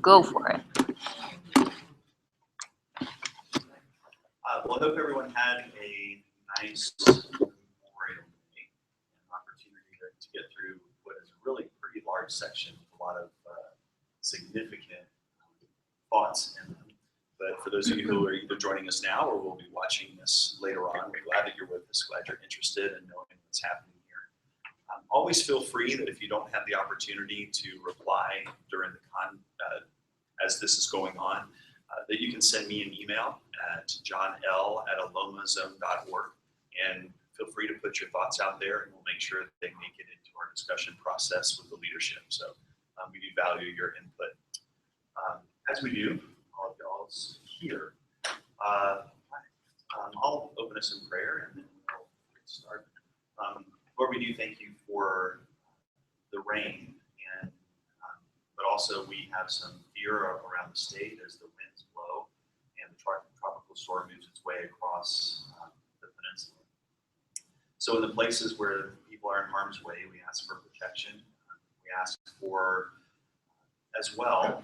Go for it. Well, I hope everyone had a nice Memorial Day, an opportunity to get through what is a really pretty large section with a lot of significant thoughts in them. But for those of you who are either joining us now or will be watching this later on, we're glad that you're with us, glad you're interested in knowing what's happening here. Always feel free that if you don't have the opportunity to reply during the as this is going on, that you can send me an email at johnl@alomazone.org, and feel free to put your thoughts out there, and we'll make sure that they make it into our discussion process with the leadership. So we do value your input. As we do, all of y'all's here. I'll open us in prayer, and then we'll get started. Lord, we do thank you for the rain, and but also we have some fear around the state as the winds blow and the tropical storm moves its way across the peninsula. So in the places where people are in harm's way, we ask for protection. We ask for, as well,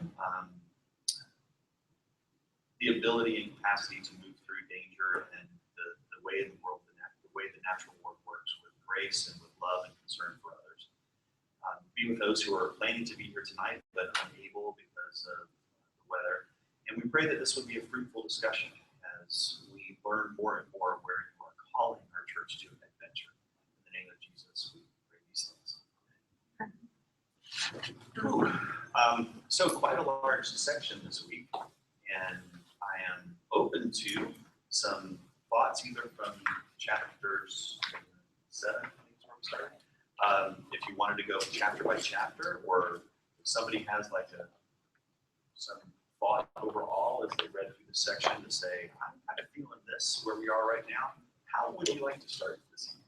the ability and capacity to move through danger and the way in the world, the way the natural world works, with grace and with love and concern for others. Be with those who are planning to be here tonight but unable because of the weather. And we pray that this would be a fruitful discussion as we learn more and more where you are calling our church to an adventure. In the name of Jesus, we pray these things. So quite a large section this week, and I am open to some thoughts either from chapters 7, I think is where I'm starting. If you wanted to go chapter by chapter, or if somebody has like some thought overall as they read through the section to say, I'm kind of feeling this where we are right now, how would you like to start this evening?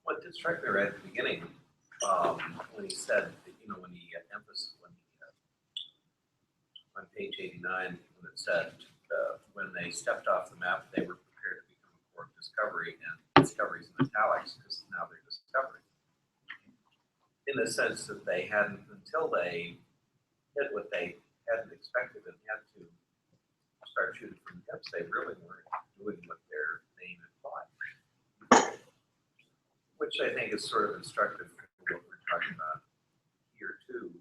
What did strike me right at the beginning, when he said, that, when he emphasized, on page 89, when it said, when they stepped off the map, they were prepared to become a core of discovery, and discoveries in italics, because now they're discovering. In the sense that they hadn't, until they hit what they hadn't expected and had to start shooting from hips, they really weren't doing what their name implied. Which I think is sort of instructive for what we're talking about here too.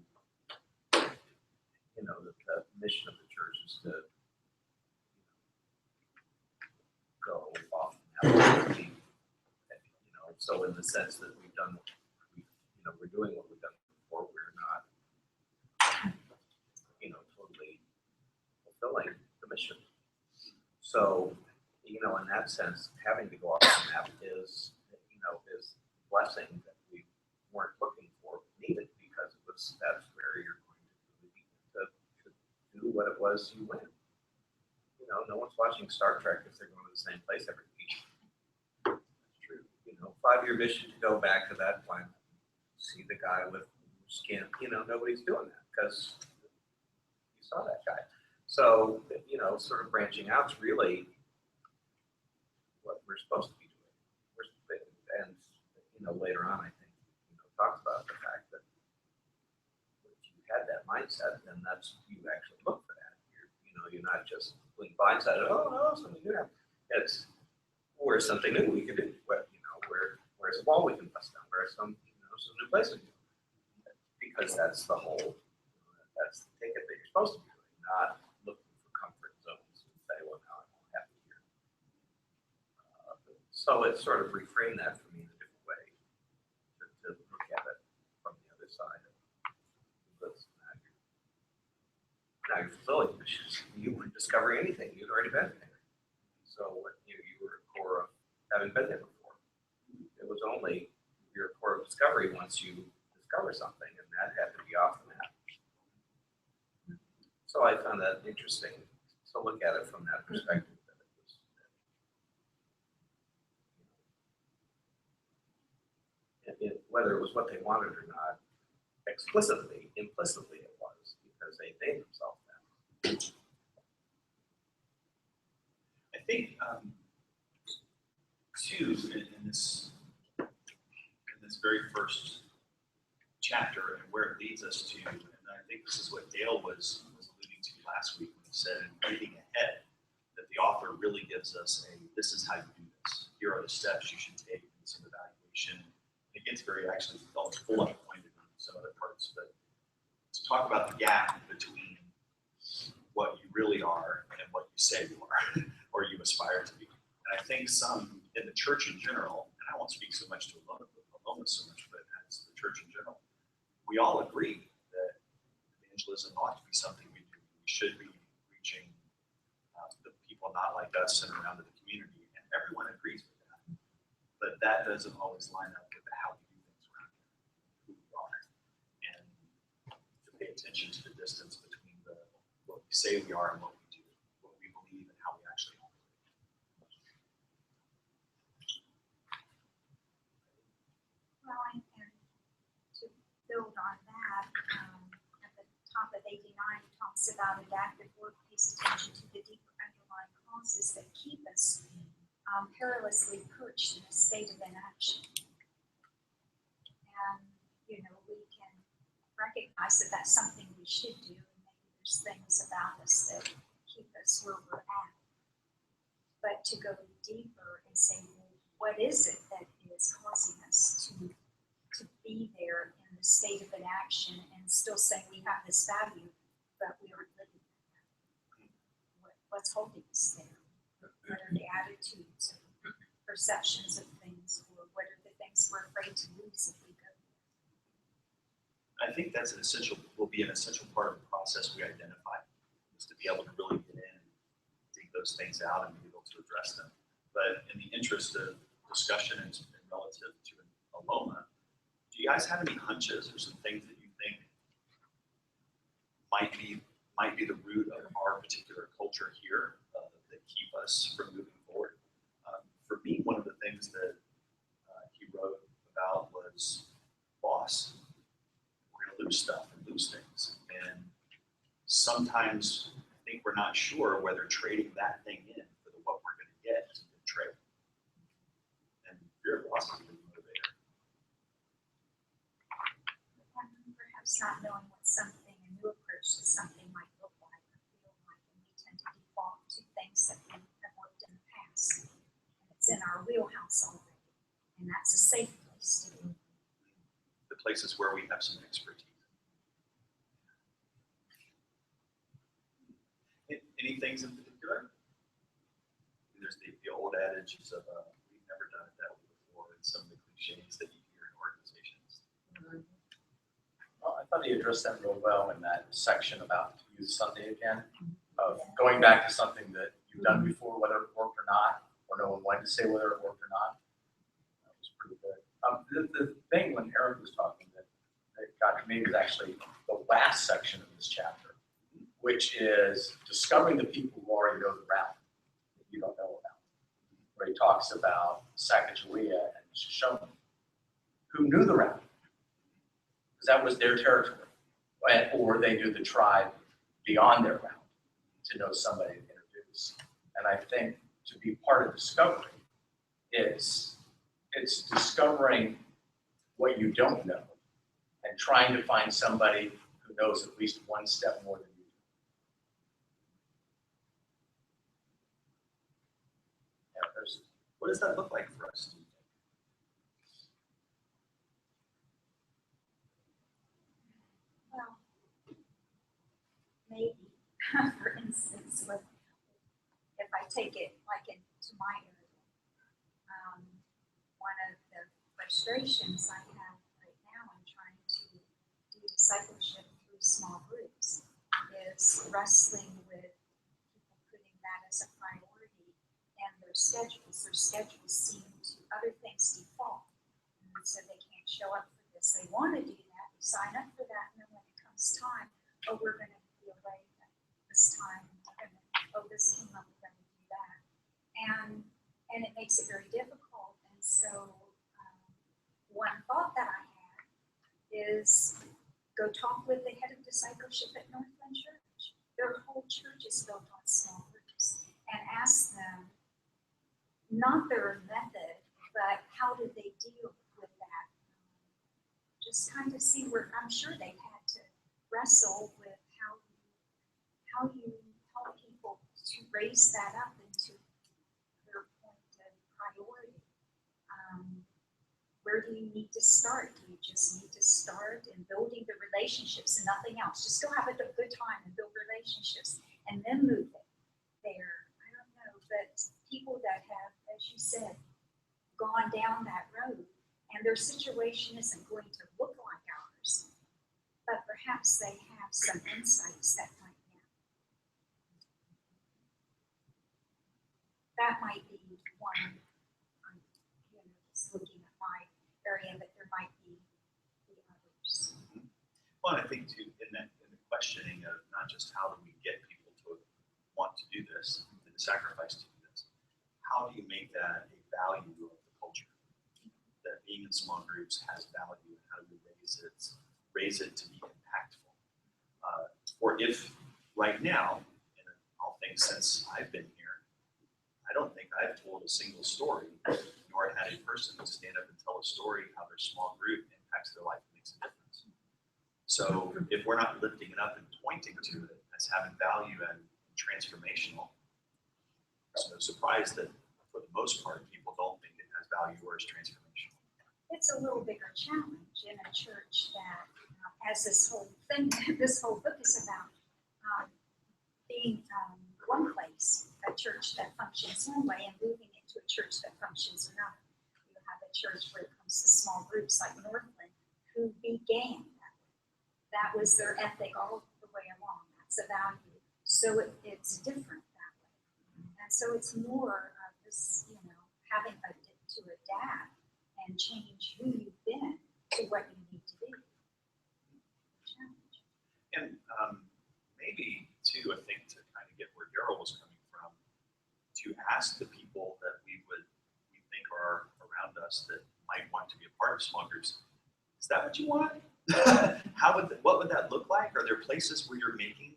The mission of the church is to go off and have a so in the sense that we've done, we're doing what we've done before, we're not, totally fulfilling the mission. So, in that sense, having to go off the map is a blessing that we weren't looking for, needed, because that's where you're going to do what it was you went. No one's watching Star Trek if they're going to the same place every week. That's true. 5-year mission to go back to that planet, see the guy with skin. Nobody's doing that because you saw that guy. So, sort of branching out is really what we're supposed to be doing. And later on, I think, talks about the fact that if you had that mindset, then that's, you actually look for that. You're not just being blindsided. Oh no, something new. It's where's something new we can do. Where's a wall we can bust down. Where's some new places. Because that's the whole. That's the ticket that you're supposed to be doing, not looking for comfort zones and say, well, now I'm happy here. So it sort of reframed that for me in a different way to look at it from the other side. Now you're fulfilling the mission. You weren't discovering anything. You'd already been there. So you were a core of having been there before. It was only your core of discovery once you discover something, and that had to be off the map. So I found that interesting to look at it from that perspective. That it was, whether it was what they wanted or not, explicitly, implicitly it was, because they named themselves that. I think, too, in this very first chapter and where it leads us to, and I think this is what Dale was alluding to last week when he said in reading ahead that the author really gives us this is how you do this. Here are the steps you should take in some evaluation. It gets very actually full up pointed in some other parts, but to talk about the gap between what you really are and what you say you are or you aspire to be. And I think some in the church in general, and I won't speak so much to Aloma so much, but as the church in general, we all agree that evangelism ought to be something we do. We should be reaching the people not like us and around in the community, and everyone agrees with that. But that doesn't always line up with how we do things around here, who we are, and to pay attention to the distance between what we say we are and what we do, what we believe and how we actually operate. Well, and to build on that, at the top of 89, it talks about adaptive work pays attention to the deeper underlying causes that keep us perilously perched in a state of inaction. And, we can recognize that that's something we should do, and maybe there's things about us that keep us where we're at. But to go deeper and say, well, what is it that is causing us to be there in the state of inaction and still saying we have this value, but we aren't living that? What's holding us there? What are the attitudes or perceptions of things, or what are the things we're afraid to lose if we go there? I think that's will be an essential part of the process we identify, is to be able to really get in, dig those things out, and be able to address them. But in the interest of discussion and relative to Aloma, do you guys have any hunches or some things that you think might be the root of our particular culture here that keep us from moving forward? For me, one of the things that he wrote about was loss. We're going to lose stuff and lose things, and sometimes I think we're not sure whether trading that thing in for what we're going to get is a good trade. And fear of loss is a good motivator. Perhaps not knowing what something, a new approach to something might look like or feel like, and we tend to default to things that we have worked in the past. And it's in our wheelhouse already, and that's a safe place to be. The places where we have some expertise. Any things in particular? There's the old adages of we've never done it that way before, and some of the cliches that you hear in organizations. Well, I thought he addressed that real well in that section about Youth Sunday again, of going back to something that you've done before, whether it worked or not, or no one wanted to say whether it worked or not. That was pretty good. The thing when Eric was talking that got to me was actually the last section of this chapter, which is discovering the people who already know the route that you don't know about. Where he talks about Sacagawea and Shoshone, who knew the route, because that was their territory, or they knew the tribe beyond their route to know somebody to introduce. And I think to be part of discovery it's discovering what you don't know and trying to find somebody who knows at least one step more than you do. Yeah, what does that look like for us, do you think? Well, maybe, for instance, if I take it like into my area, one of the frustrations I have right now in trying to do discipleship through small groups is wrestling with people putting that as a priority and their schedules. Their schedules seem to other things default, and so they can't show up for this. They want to do that, they sign up for that, and then when it comes time, oh, we're going to be away at this time, and this came up, we're going to do that, and it makes it very difficult. And so one thought that I had is go talk with the head of discipleship at Northland Church. Their whole church is built on small groups, and ask them not their method, but how do they deal with that? Just kind of see where, I'm sure they've had to wrestle with how you help people to raise that up into their point of priority. Where do you need to start? Do you just need to start in building the relationships and nothing else? Just go have a good time and build relationships and then move it there. I don't know, but people that have, as you said, gone down that road and their situation isn't going to look like ours, but perhaps they have some insights that might help. That might be one, just looking at my area, but there might be the others. Well, I think too, in the questioning of not just how do we get people to want to do this and sacrifice to do this, how do you make that a value of the culture? That being in small groups has value, and how do we raise it to be impactful? Or if right now, in all things since I've been here, I don't think I've told a single story, nor had a person stand up and tell a story how their small group impacts their life and makes a difference. So if we're not lifting it up and pointing to it as having value and transformational, it's no surprise that for the most part, people don't think it has value or is transformational. It's a little bigger challenge in a church that, as this whole thing, this whole book is about, being one place, a church that functions one way, and moving into a church that functions another. You have a church where it comes to small groups like Northland, who began that way. That was their ethic all the way along. That's a value. So it's different that way. And so it's more of this, having to adapt and change who you've been to what you need to be. Challenge. And maybe too, I think to kind of get where Daryl was coming from, to ask the people that we think are around us that might want to be a part of small groups, is that what you want? What would that look like? Are there places where you're making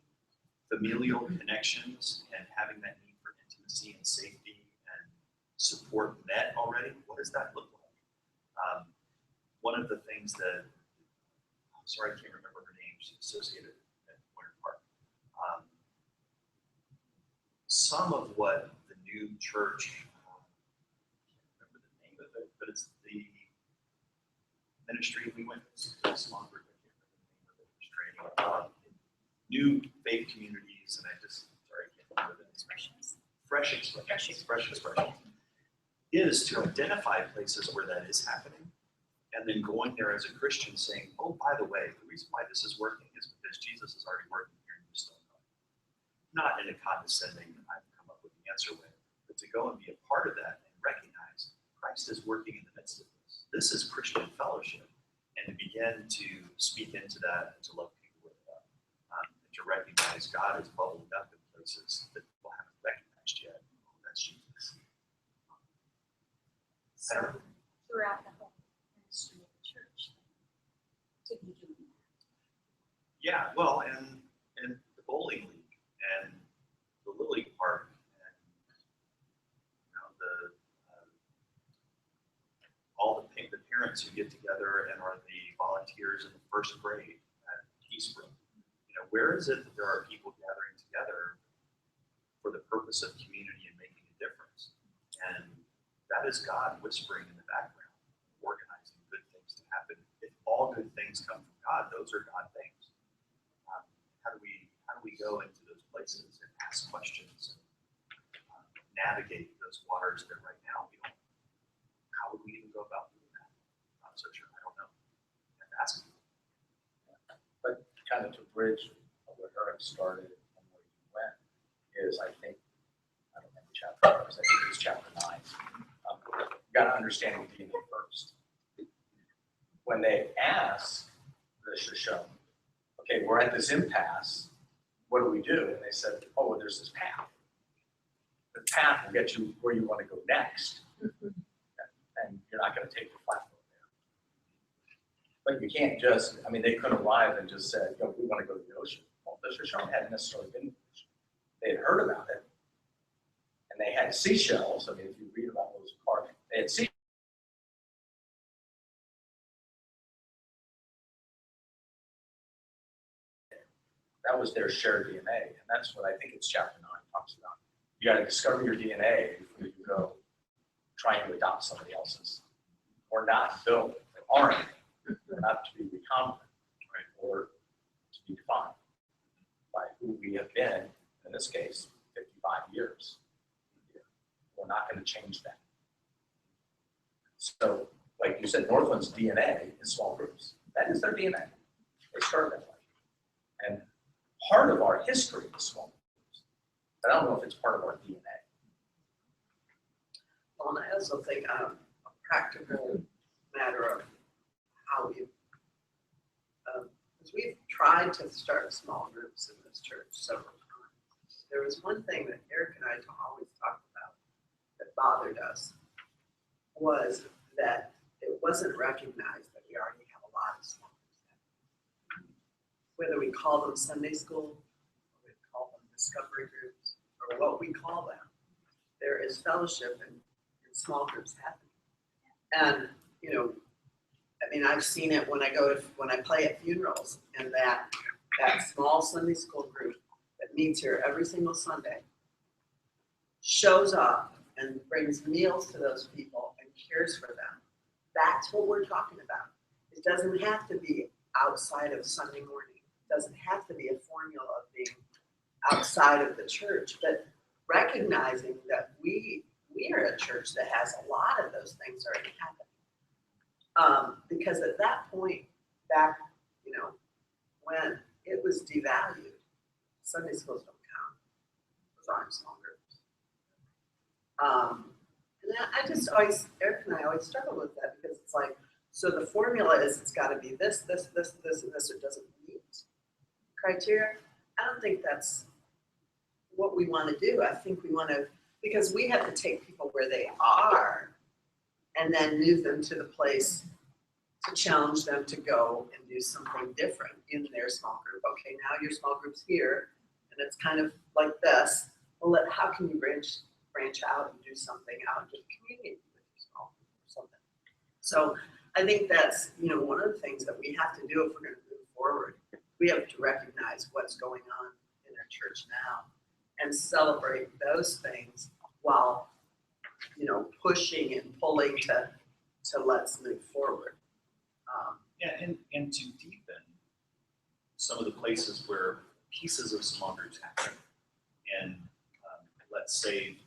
familial connections and having that need for intimacy and safety and support met already? What does that look like? One of the things that, I'm sorry, I can't remember her name, she's associated at Winter Park. Some of what the new church, I can't remember the name of it, but it's the ministry we went to, a small group, I can't remember the name of it, was training, new faith communities, and I can't remember the expressions. Fresh expression is to identify places where that is happening, and then going there as a Christian saying, oh, by the way, the reason why this is working is because Jesus is already working here and you just don't know. Not in a condescending, I've come up with the answer way, but to go and be a part of that and recognize Christ is working in the midst of this. This is Christian fellowship, and to begin to speak into that and to love people with that, and to recognize God is bubbling up in places that people haven't recognized yet. Oh, that's Jesus. So throughout the whole ministry of the church, to be doing that. Yeah, well, and the bowling league and the Lily Park and all the parents who get together and are the volunteers in the first grade at Eastbrook. Where is it that there are people gathering together for the purpose of community and making a difference? And that is God whispering in the background, organizing good things to happen. If all good things come from God, those are God things. How do we go into those places and ask questions and navigate those waters that right now we don't? How would we even go about doing that? I'm not so sure. I don't know. I have to ask people. But kind of to bridge where Eric started and where you went is, I think, I don't know the chapter it was, I think it was chapter 9. You got to understand DNA first. When they asked the Shoshone, okay, we're at this impasse, what do we do? And they said, oh, well, there's this path. The path will get you where you want to go next. And you're not going to take the platform there. But you can't just, they could arrive and just said, we want to go to the ocean. Well, the Shoshone hadn't necessarily been to the ocean. They had heard about it, and And they had seashells. I mean, if you read about those parks, they had seashells. That was their shared DNA, and that's what I think it's chapter 9 talks about. You got to discover your DNA before you go trying to adopt somebody else's. We're not built for our DNA. We're not to be recombinant, right? Or to be defined by who we have been, in this case, 55 years. We're not going to change that. So, like you said, Northland's DNA is small groups. That is their DNA. They started that way. And part of our history is small groups. But I don't know if it's part of our DNA. Well, and I also think a practical matter of how we, because we've tried to start small groups in this church several times. There was one thing that Eric and I always talked about that bothered us, was that it wasn't recognized that we already have a lot of small groups. Whether we call them Sunday school, or we call them discovery groups, or what we call them, there is fellowship in small groups happening. And, you know, I mean, I've seen it when I play at funerals, and that small Sunday school group that meets here every single Sunday shows up and brings meals to those people and cares for them. That's what we're talking about. It doesn't have to be outside of Sunday morning. It doesn't have to be a formula of being outside of the church, but recognizing that we are a church that has a lot of those things already happening. Because at that point, back, you know, when it was devalued, Sunday schools don't count. Those aren't small groups. And I just always, Eric and I always struggle with that, because it's like, so the formula is it's got to be this, and this, it doesn't meet criteria. I don't think that's what we want to do. I think we want to, because we have to take people where they are and then move them to the place to challenge them to go and do something different in their small group. Okay, now your small group's here, and it's kind of like this. Well, how can you branch out and do something out into the community with your small group or something? So I think that's, you know, one of the things that we have to do if we're going to move forward. We have to recognize what's going on in our church now and celebrate those things while, you know, pushing and pulling to let's move forward. Yeah, and to deepen some of the places where pieces of small groups happen. And let's say,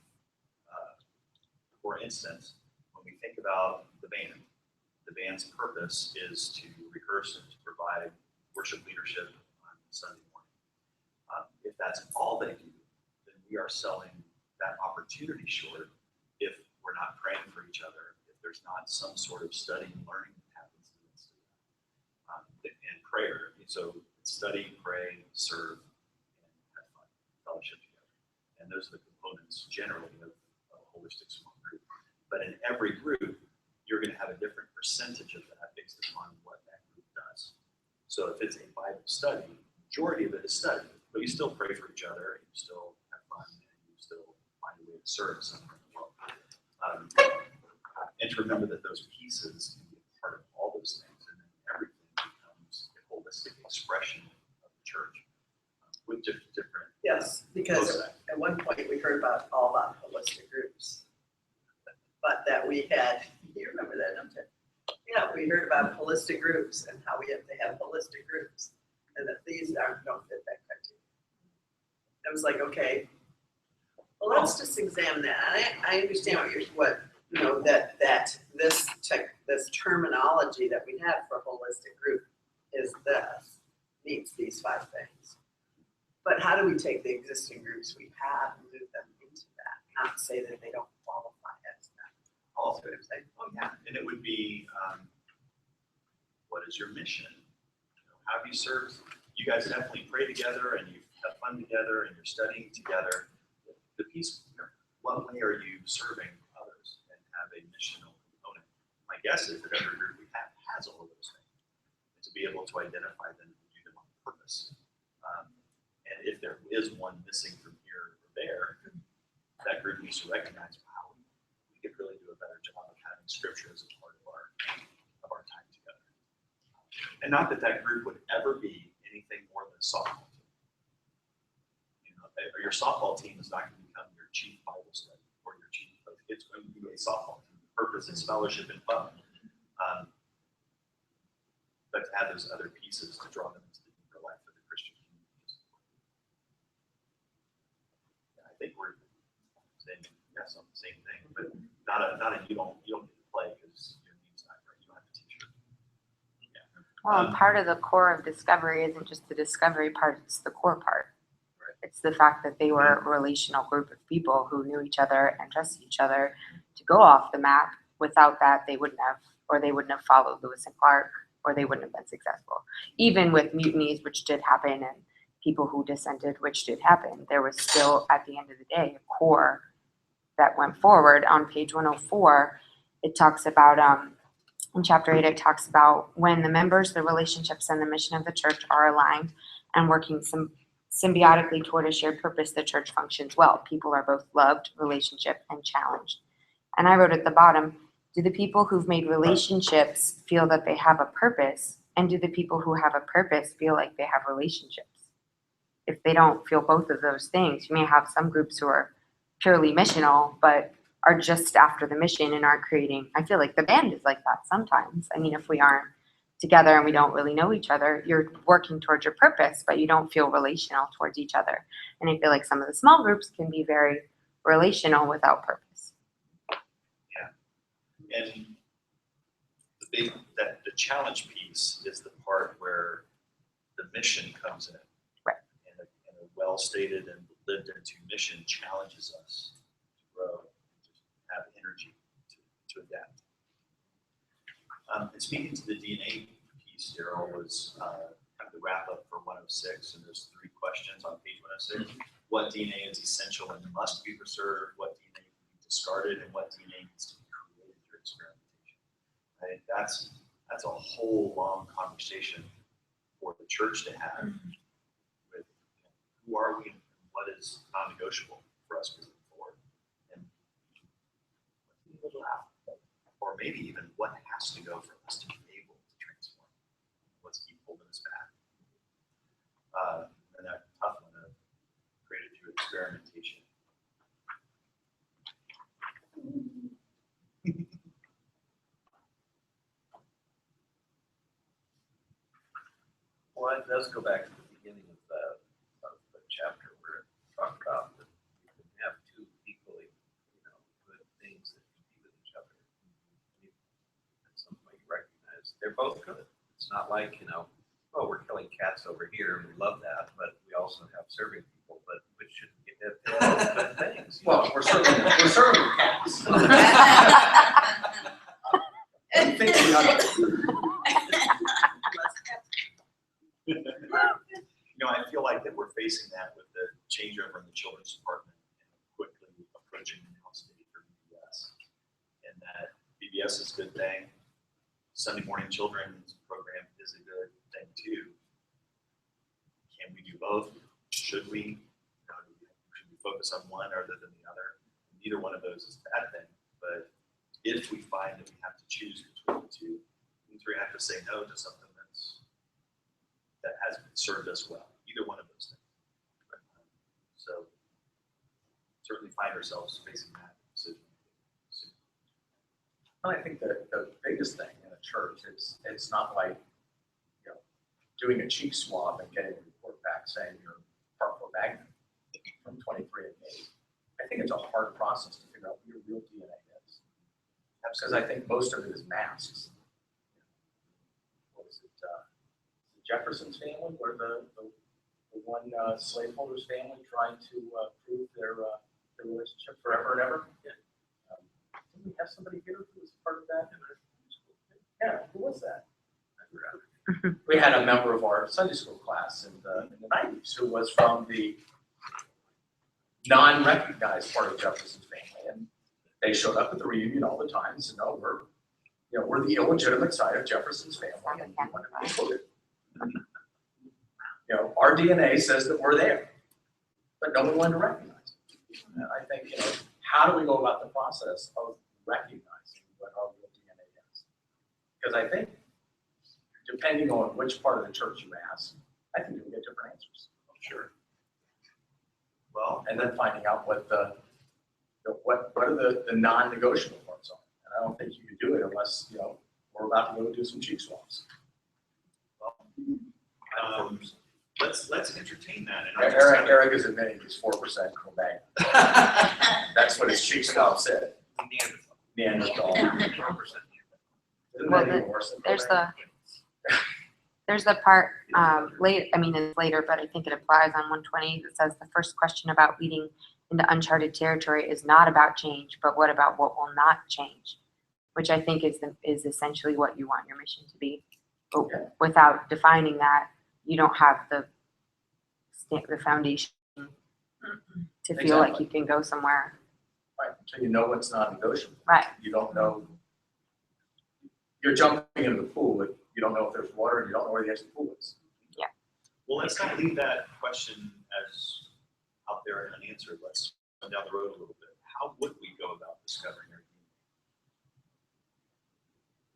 for instance, when we think about the band's purpose is to rehearse and to provide worship leadership on Sunday morning. If that's all they do, then we are selling that opportunity short if we're not praying for each other, if there's not some sort of study and learning that happens in the midst of that. And prayer. So study, pray, serve, and have fun, fellowship together. And those are the components generally of a holistic small group. But in every group, you're going to have a different percentage of that based upon what that group does. So if it's a Bible study, majority of it is study, but you still pray for each other, and you still have fun, and you still find a way to serve someone as well. And to remember that those pieces can be a part of all those things, and then everything becomes a holistic expression of the church with different. Yes, because at one point we heard all about holistic groups, but that we had, you remember that, don't you? Yeah, we heard about holistic groups and how we have to have holistic groups, and that these don't fit that criteria. I was like, okay, well, let's just examine that. And I understand what you know, that this terminology that we have for holistic group is this, meets these 5 things. But how do we take the existing groups we have and move them into that, not say that they don't qualify as that? Also, what I'm saying. Oh, yeah. And it would be, what is your mission? You know, how do you serve? You guys definitely pray together, and you have fun together, and you're studying together. The piece, what way are you serving others and have a missional component? My guess is that every group we have has all of those things, and to be able to identify them and do them on purpose. And if there is one missing from here or there, that group needs to recognize, wow, we could really do a better job of having scripture as a part of our time together. And not that that group would ever be anything more than a softball team. You know, or your softball team is not going to become your chief Bible study or your chief. It's going to be a softball team. The purpose is fellowship and fun. But to add those other pieces to draw them into the deeper life of the Christian community. I think we're saying yes on the same thing, but not a you don't get to play because your name's not right. You don't have a t-shirt. Well, and part of the core of discovery isn't just the discovery part, it's the core part. Right. It's the fact that they were a relational group of people who knew each other and trusted each other to go off the map. Without that, they wouldn't have, or they wouldn't have followed Lewis and Clark, or they wouldn't have been successful. Even with mutinies, which did happen, and people who dissented, which did happen, there was still, at the end of the day, a core that went forward. On page 104, it talks about, in chapter 8, it talks about when the members, the relationships, and the mission of the church are aligned and working symbiotically toward a shared purpose, the church functions well. People are both loved, relationship, and challenged. And I wrote at the bottom, do the people who've made relationships feel that they have a purpose? And do the people who have a purpose feel like they have relationships? If they don't feel both of those things, you may have some groups who are purely missional, but are just after the mission and aren't creating. I feel like the band is like that sometimes. I mean, if we aren't together and we don't really know each other, you're working towards your purpose, but you don't feel relational towards each other. And I feel like some of the small groups can be very relational without purpose. And the challenge piece is the part where the mission comes in. Right. And a well-stated and lived into mission challenges us to grow, to have energy to adapt. And speaking to the DNA piece, Daryl, was kind of the wrap up for 106, and there's 3 questions on page 106. What DNA is essential and must be preserved? What DNA can be discarded? And what DNA needs to be created through experimentation? I think that's a whole long conversation for the church to have with who are we and what is non-negotiable for us moving forward, and or maybe even what has to go for us to be able to transform. What's keep holding us back? And that tough one of created through experimentation. Well, it does go back to the beginning of the chapter where it talked about that you can have 2 equally, good things that compete with each other. At some point you recognize they're both good. It's not like, oh, we're killing cats over here and we love that, but we also have serving people, but which should get both good things. Well, we're serving cats. I think we ought to. I feel like that we're facing that with the changeover in the children's department and quickly approaching the house date for BBS. And that BBS is a good thing. Sunday morning children's program is a good thing too. Can we do both? Should we? Should we focus on one rather than the other? Neither one of those is a bad thing. But if we find that we have to choose between the 2, means we have to say no to something that hasn't served us well. Either one of those things. So certainly find ourselves facing that decision. Well, I think the biggest thing in a church is it's not like doing a cheek swab and getting a report back saying you're pharmacomagnet from 23andMe. I think it's a hard process to figure out what your real DNA is. Because I think most of it is masks. What is it? Jefferson's family, where the one slaveholder's family trying to prove their relationship forever and ever. Yeah. Didn't we have somebody here who was part of that? Yeah, who was that? We had a member of our Sunday school class in the 90s who was from the non-recognized part of Jefferson's family, and they showed up at the reunion all the time and said, "No, we're the illegitimate side of Jefferson's family, and we want to be included." Our DNA says that we're there, but no one wanted to recognize it. And I think, how do we go about the process of recognizing what our real DNA is? Because I think, depending on which part of the church you ask, I think you'll get different answers. Sure. Well, And then finding out what what are the non-negotiable parts are. And I don't think you can do it unless, we're about to go do some cheek swabs. let's entertain that. And I just Eric is admitting he's 4% Quebec. That's what his cheek swab said. Neanderthal. Isn't that even worse than There's Quebec? There's the part, it's later, but I think it applies on 120 that says the first question about leading into uncharted territory is not about change, but what about what will not change, which I think is essentially what you want your mission to be. But without defining that, you don't have the foundation to feel like Exactly. you can go somewhere. Right, until you know what's non-negotiable. Right. You don't know. You're jumping into the pool, but you don't know if there's water and you don't know where the edge of the pool is. Well, let's not leave that question as out there and unanswered. Let's go down the road a little bit. How would we go about discovering our community?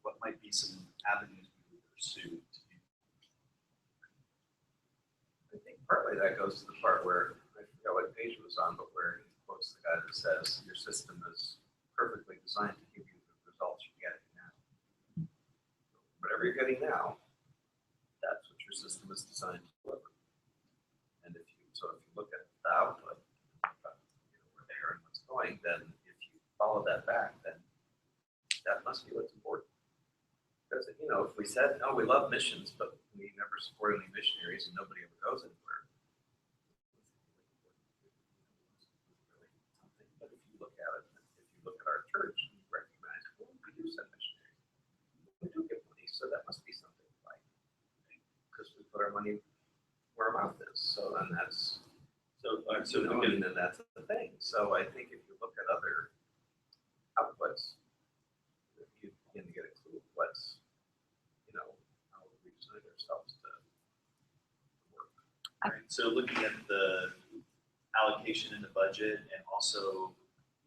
What might be some avenues we would pursue to do? I think partly that goes to the part where, I forgot what page it was on, but where he quotes the guy that says, your system is perfectly designed to give you the results you're getting now. Whatever you're getting now, that's what your system is designed to deliver. And if you look at the output, where they are and what's going, then if you follow that back, then that must be what's important. Because, if we said, oh, we love missions, but we never support any missionaries and nobody ever goes anywhere. But if you look at it, if you look at our church, you recognize, well, we do send missionaries. We do give money, so that must be something like, because we put our money where our mouth is. So then that's, then that's the thing. So I think if you look at other outputs, you begin to get a clue of what's, how we design ourselves to work. Right, so looking at the allocation in the budget and also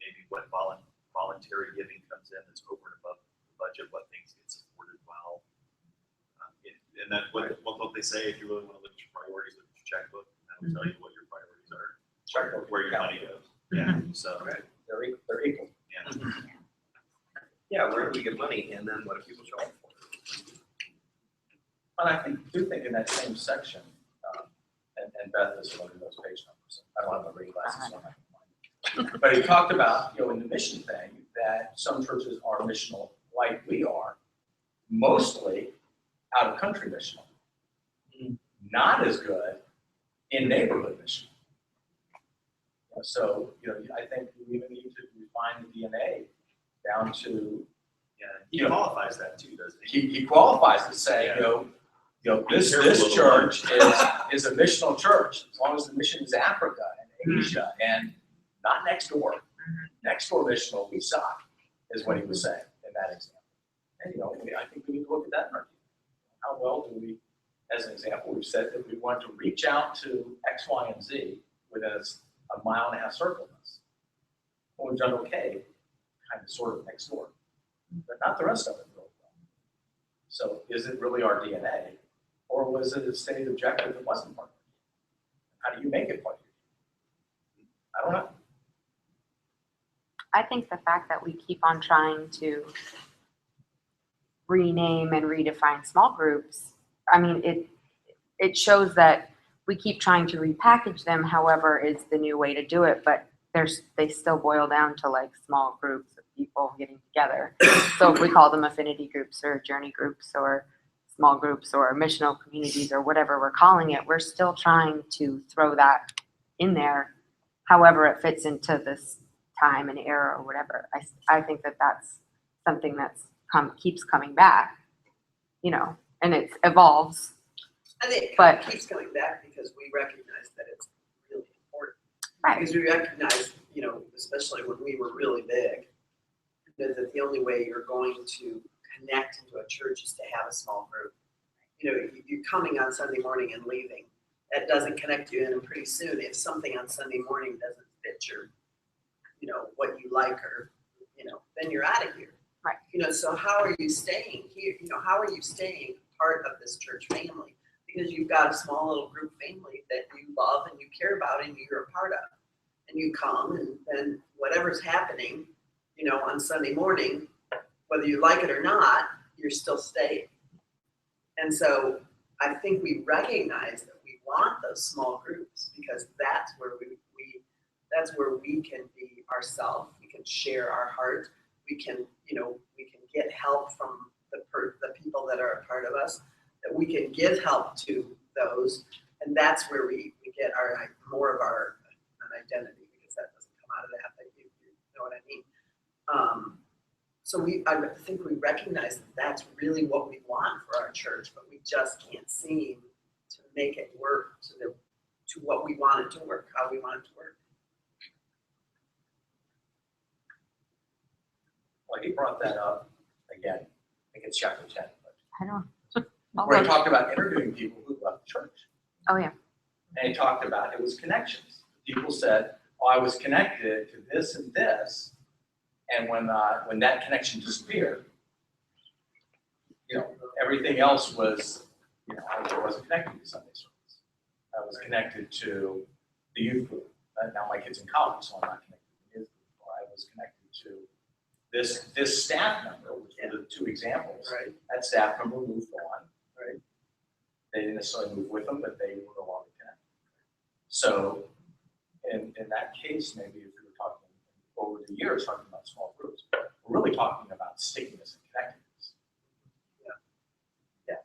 maybe what voluntary giving comes in that's over and above the budget, what things get supported well. And then what don't they say, if you really want to look at your priorities, look at your checkbook, and that'll tell you what your priorities are, where your money goes. Yeah, so. Right. They're equal. Yeah. Yeah, where do we get money, and then what do people show up for? But I do think in that same section, and Beth is looking at those page numbers. I don't have my reading glasses, so I can find it. But he talked about, in the mission thing, that some churches are missional like we are, mostly out of country missional. Not as good in neighborhood mission. So, I think we even need to refine the DNA down to, Yeah, he qualifies that too, doesn't he? he qualifies to say, this church is a missional church, as long as the mission is Africa and Asia and not next door. Next door missional, we suck, is what he was saying in that example. And, I think we need to look at that in our community. How well do we, as an example, we've said that we want to reach out to X, Y, and Z within a 1.5-mile circle of us. Well, we've done okay, kind of sort of next door, but not the rest of it really well. So is it really our DNA, or was it a stated objective that wasn't part of it? How do you make it part of it? I don't know. I think the fact that we keep on trying to rename and redefine small groups, it shows that we keep trying to repackage them, however, is the new way to do it, but they still boil down to like small groups of people getting together. So if we call them affinity groups or journey groups or small groups or missional communities or whatever we're calling it, we're still trying to throw that in there, however it fits into this time and era or whatever. I think that that's something that's keeps coming back, and it evolves. I think But- it keeps coming back because we recognize that it's really important. Right. Because we recognize, especially when we were really big, that the only way you're going to connect into a church is to have a small group. You're coming on Sunday morning and leaving. That doesn't connect you in, and pretty soon, if something on Sunday morning doesn't fit your, what you like, or, then you're out of here. Right. So how are you staying here? How are you staying part of this church family? Because you've got a small little group family that you love and you care about and you're a part of. And you come, and then whatever's happening, on Sunday morning, whether you like it or not, you're still staying. And so I think we recognize that we want those small groups, because that's where we can be ourselves. We can share our heart. We can get help from the people that are a part of us, that we can give help to those. And that's where we get more of our identity, because that doesn't come out of that, but you know what I mean. So I think we recognize that that's really what we want for our church, but we just can't seem to make it work to what we want it to work, how we want it to work. Well, he brought that up again. I think it's chapter 10. I don't. Where he talked about interviewing people who left the church. Oh, yeah. And he talked about it was connections. People said, "Oh, I was connected to this and this, and when that connection disappeared, everything else was, I wasn't connected to Sunday service. I was connected to the youth group. Now my kid's in college, so I'm not connected to the youth group. Or I was connected to this staff member, which were the two examples. Right. That staff member moved on. Right. They didn't necessarily move with them, but they were no longer connected. So in that case, maybe if we were talking over the years, talking about small groups, we're really talking about stickiness and connectedness. Yeah.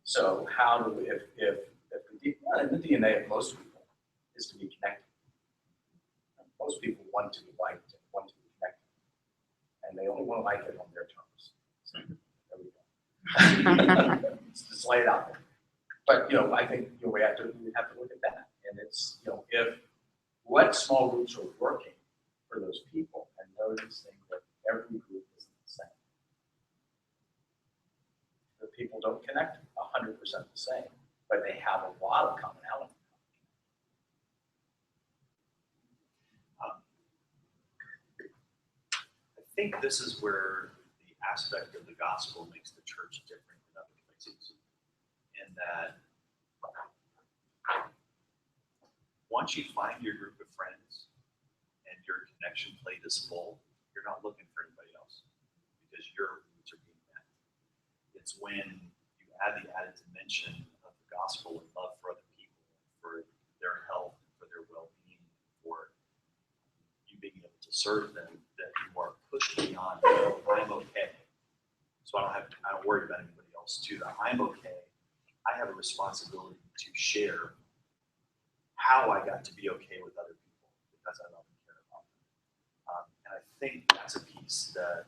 So how do we, if the DNA of most people is to be connected. Most people want to be liked and want to be connected. And they only want to like it on their terms. So there we go. Just lay it out there. But I think we have to look at that. And it's if what small groups are working for those people, and noticing that every group isn't the same. The people don't connect 100% the same, but they have a lot of commonality. I think this is where the aspect of the gospel makes the church different than other places. In that once you find your group of friends and your connection plate is full, you're not looking for anybody else, because your needs are being met. It's when you add the added dimension of the gospel and love for other people, for their health, for their well-being, for you being able to serve them, that you are pushed beyond, I'm okay. So I don't worry about anybody else, to the I'm okay. I have a responsibility to share how I got to be okay with other people, because I love and care about them. And I think that's a piece that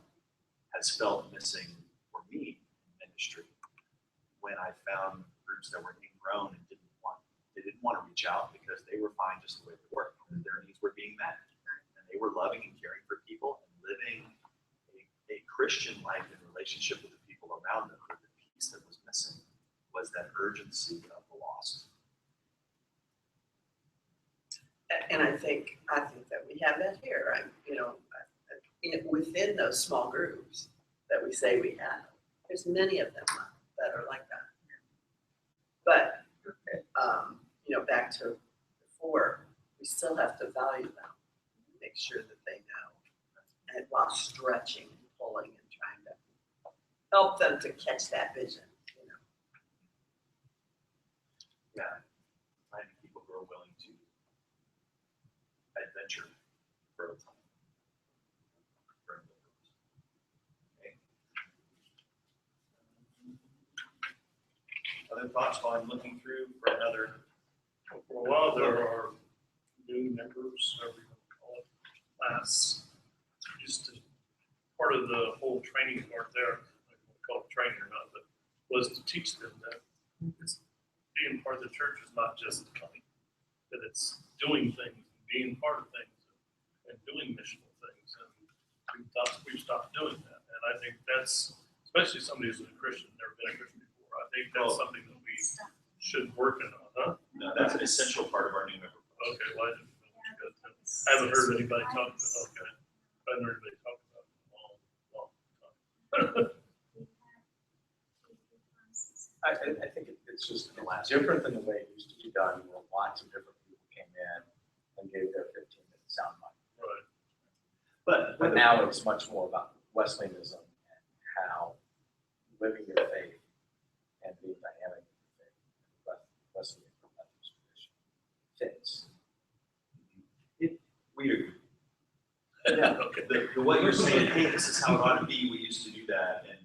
has felt missing for me in ministry, when I found groups that were ingrown and didn't want to reach out, because they were fine just the way they were, and their needs were being met, and they were loving and caring for people and living a Christian life in relationship with the people around them. But the piece that was missing was that urgency of the lost. And I think that we have that here. Within those small groups that we say we have, there's many of them that are like that. But back to before, we still have to value them, make sure that they know, and while stretching and pulling and trying to help them to catch that vision. Yeah, finding people who are willing to adventure for a time. Okay. Other thoughts while I'm looking through for another? For a while, there are new members, whatever you want to call it, class. Used to, part of the whole training part there, I don't call it training or not, but was to teach them that it's being part of the church is not just coming, that it's doing things, being part of things, and doing missional things. And we've stopped doing that. And I think that's, especially somebody who's a Christian, never been a Christian before, I think that's something that we should work on, huh? No, that's an essential part of our new member Okay, well, I didn't know what you got to. I haven't heard anybody talk about, okay. I haven't heard anybody talk about it in a long, long time. I think it's just, it's different than the way it used to be done, where lots of different people came in and gave their 15-minute soundbite. Right. But now it's much more about Wesleyanism and how living your faith and being dynamic in your faith, Wesleyan Methodist tradition fits. We agree. Yeah, okay. What you're saying, hey, this is how it ought to be, we used to do that, and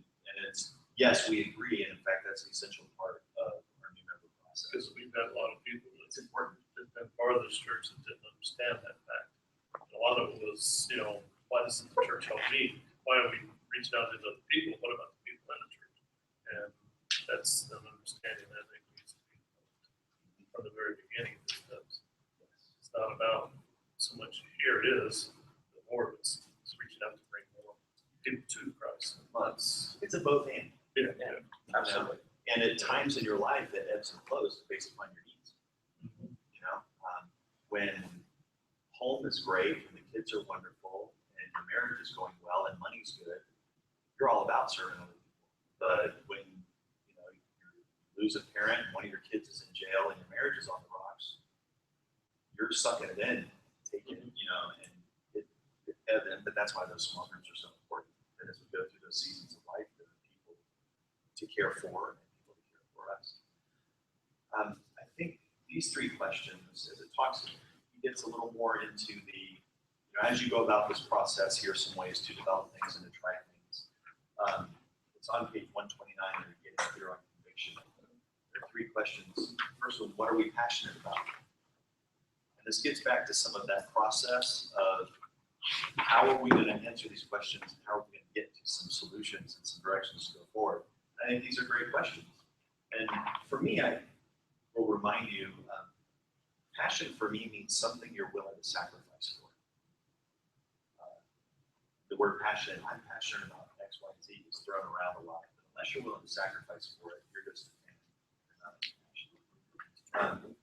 it's, yes, we agree, and in fact, that's an essential part of our new member process. Because we've got a lot of people It's important. that's been part of this church that didn't understand that fact. A lot of it was, why doesn't the church help me? Why are we reaching out to other people? What about the people in the church? And that's an understanding that I think needs to be from the very beginning. It's not about so much here it is, the more of it's reaching out to bring more people to Christ. It's a both and. Yeah. Absolutely. And at times in your life, it ebbs and flows based upon your needs. When home is great, and the kids are wonderful, and your marriage is going well, and money's good, you're all about serving other people. But when you lose a parent, and one of your kids is in jail, and your marriage is on the rocks, you're sucking it in, taking and but that's why those small groups are so important. And as we go through those seasons of life, there are people to care for and people to care for us. I think these three questions, as it talks, it gets a little more into the, as you go about this process, here's some ways to develop things and to try things. It's on page 129, and you're getting clear on conviction. There are three questions. First one, what are we passionate about? And this gets back to some of that process of how are we going to answer these questions, and how are we going to get to some solutions and some directions to go forward? I think these are great questions. And for me, I will remind you, passion for me means something you're willing to sacrifice for. The word passionate, I'm passionate about X, Y, Z is thrown around a lot. But unless you're willing to sacrifice for it, you're just a fan. You're not passionate.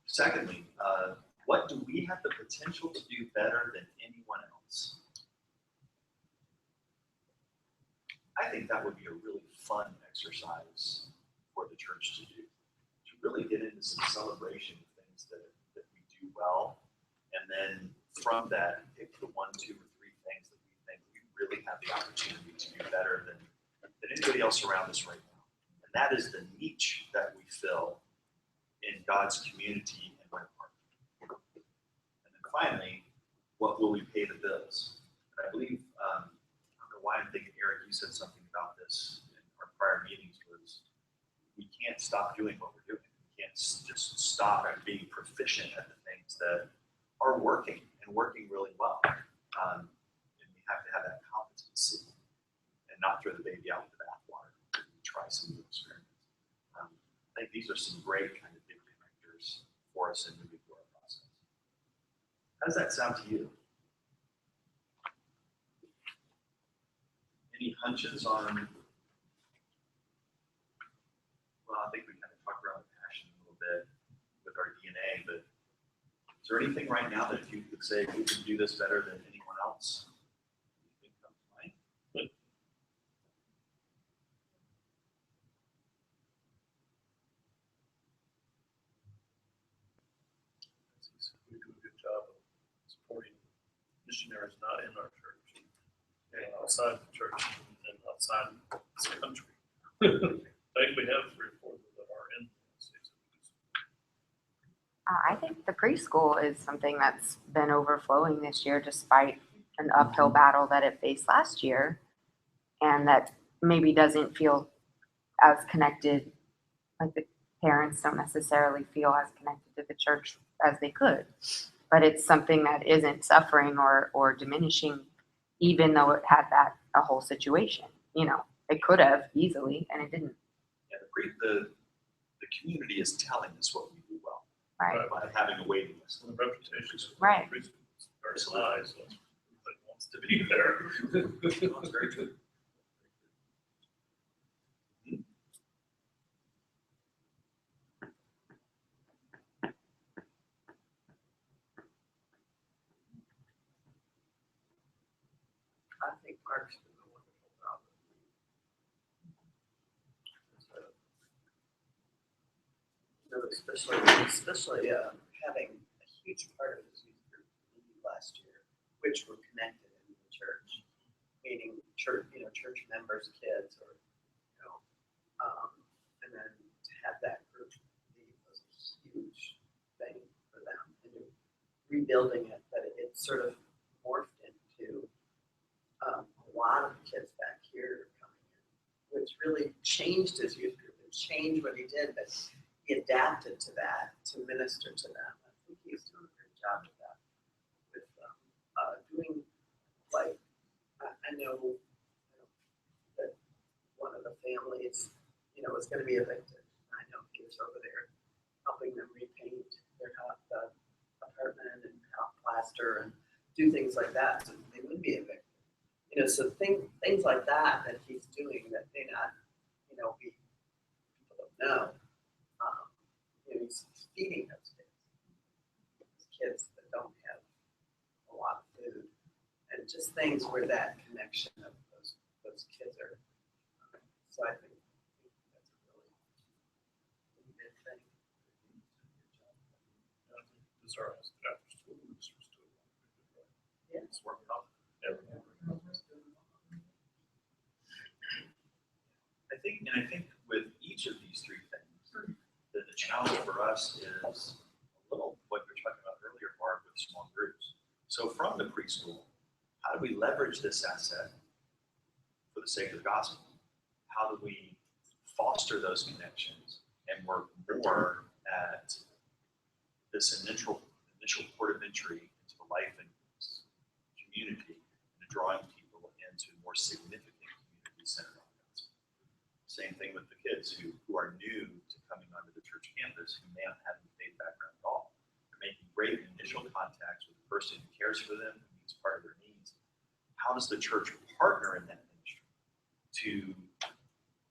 Secondly, what do we have the potential to do better than anyone else? I think that would be a really fun exercise for the church to do, to really get into some celebration of things that we do well, and then from that, pick the 1, 2, or 3 things that we think we really have the opportunity to do better than anybody else around us right now. And that is the niche that we fill in God's community and Winter Park. And then finally, what will we pay the bills? And I believe, I don't know why I'm thinking, Eric, you said something about this in our prior meetings, was we can't stop doing what we're doing. We can't just stop at being proficient at the things that are working and working really well. And we have to have that competency and not throw the baby out with the bathwater. Try some new experiments. I think these are some great kind of big connectors for us in moving through our process. How does that sound to you? Any hunches on, well, I think we kind of talked around the passion a little bit with our DNA, but is there anything right now that if you could say we can do this better than anyone else, you think comes to mind? We do a good job of supporting missionaries not in our church, and outside the church, and outside this country. I think we have 3 or 4 that are in the States. I think the preschool is something that's been overflowing this year despite an uphill battle that it faced last year, and that maybe doesn't feel as connected, like the parents don't necessarily feel as connected to the church as they could. But it's something that isn't suffering or diminishing, even though it had a whole situation. It could have easily, and it didn't. Yeah, the community is telling us what we do well. Right. By having a waiting list. The reputation is Right. very high, so everybody wants to be there. That's very true. I think Mark's doing a wonderful job. Especially having a huge part of his youth group last year, which were connected in the church, meaning church, church members, kids, or and then to have that group leave was a huge thing for them. And rebuilding it, that it sort of morphed into a lot of kids back here coming in, which really changed his youth group and changed what he did, but he adapted to that to minister to them. I think he's doing a great job of that. With doing, like, I know that one of the families, is going to be evicted. I know he was over there helping them repaint their the apartment and plaster and do things like that, so they wouldn't be evicted. So things like that he's doing that may not, be people don't know. He's feeding those kids that don't have a lot of food, and just things where that connection of those kids are. So I think that's a really good thing. I think this are after school, this was still. Yeah. It's working out. Yeah. I think with each of these three things, that the challenge for us is a little what we were talking about earlier, Barb, with small groups. So from the preschool, how do we leverage this asset for the sake of the gospel? How do we foster those connections and work more at this initial port of entry into the life and community, and drawing people into more significant community-centered outcomes? Same thing with the kids who are new to coming onto the church campus, who may not have any faith background at all. They're making great initial contacts with the person who cares for them, who meets part of their needs. How does the church partner in that ministry to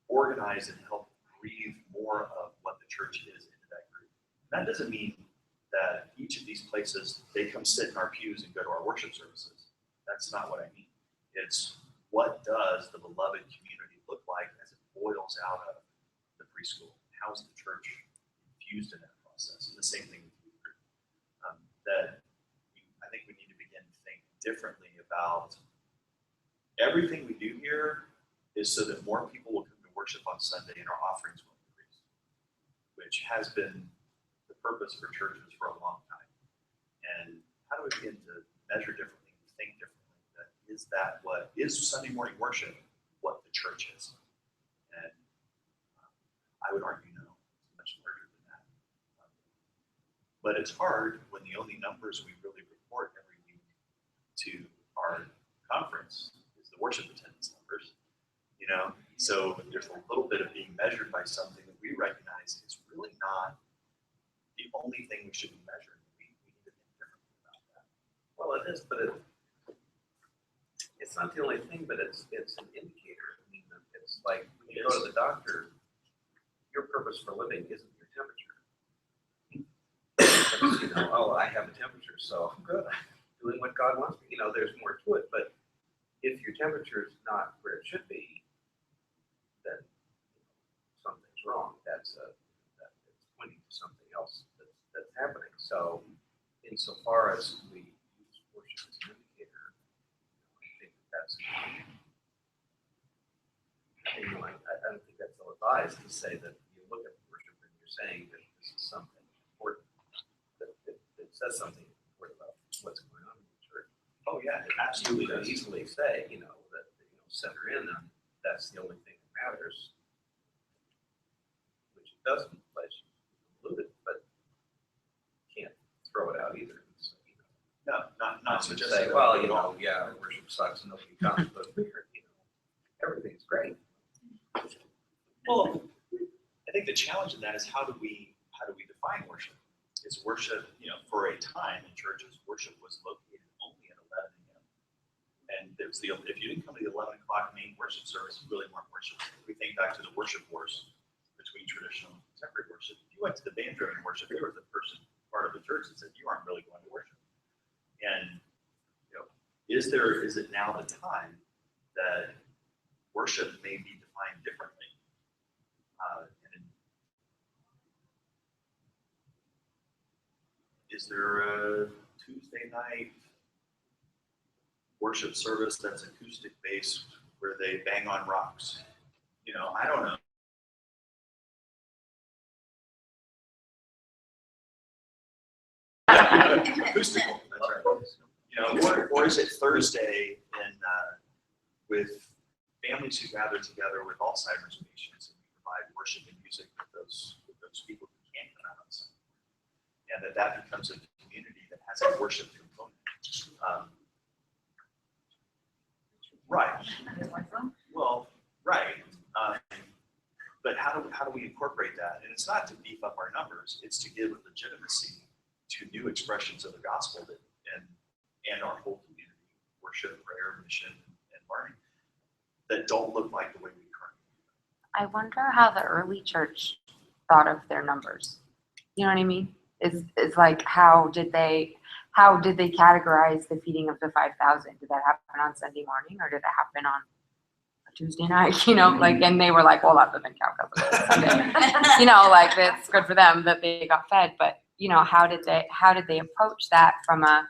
organize and help breathe more of what the church is into that group? And that doesn't mean that each of these places, they come sit in our pews and go to our worship services. That's not what I mean. It's what does the beloved community look like as it boils out of the preschool? How is the church infused in that process? And the same thing with youth group. I think we need to begin to think differently about everything we do here is so that more people will come to worship on Sunday and our offerings will increase, which has been the purpose for churches for a long time. And how do we begin to measure differently and think differently? That what is Sunday morning worship what the church is? And I would argue no, it's much larger than that. But it's hard when the only numbers we really report every week to our conference is the worship attendance numbers. So there's a little bit of being measured by something that we recognize is really not the only thing we should be measuring. We need to think differently about that. Well, it is, but it's not the only thing, but it's an indicator. I mean, it's like when you go to the doctor, your purpose for living isn't your temperature. It's, oh, I have a temperature, so I'm good. I'm doing what God wants me. There's more to it, but if your temperature is not where it should be, then something's wrong. That's pointing to something else that's happening. So, insofar as we use worship as an indicator, I think that's. I don't think that's ill-advised to say that you look at worship and you're saying that this is something important, that says something important about what's going on in the church. Oh yeah, it absolutely You could does. easily say, that center in, and that's the only thing that matters, which it doesn't, but you include it, but can't throw it out either. So, No, not not to suggesting say, that well, at all. yeah, worship sucks and nobody comes, but everything's great. Well, I think the challenge in that is how do we define worship? Is worship, for a time in churches, worship was located only at 11 a.m. And it was if you didn't come to the 11 o'clock main worship service, you really weren't worshiping. We think back to the worship wars between traditional and contemporary worship. If you went to the band-driven worship, there was a person part of the church that said you aren't really going to worship. And is it now the time that worship may be defined differently? And is there a Tuesday night worship service that's acoustic based where they bang on rocks? You know, I don't know. Acoustical, that's right. You know, or is it Thursday and with families who gather together with Alzheimer's patients and we provide worship and music with those people who can't come out on Sunday, and that becomes a community that has a worship component. Right. Well, right. But how do we incorporate that? And it's not to beef up our numbers; it's to give legitimacy to new expressions of the gospel and our whole community, worship, prayer, mission, and learning, that don't look like the way we currently do. I wonder how the early church thought of their numbers. You know what I mean? Is like how did they categorize the feeding of the 5,000? Did that happen on Sunday morning or did that happen on a Tuesday night? You know, like, and they were like, well, that doesn't count because it was Sunday. You know, like it's good for them that they got fed, but you know, how did they approach that from a,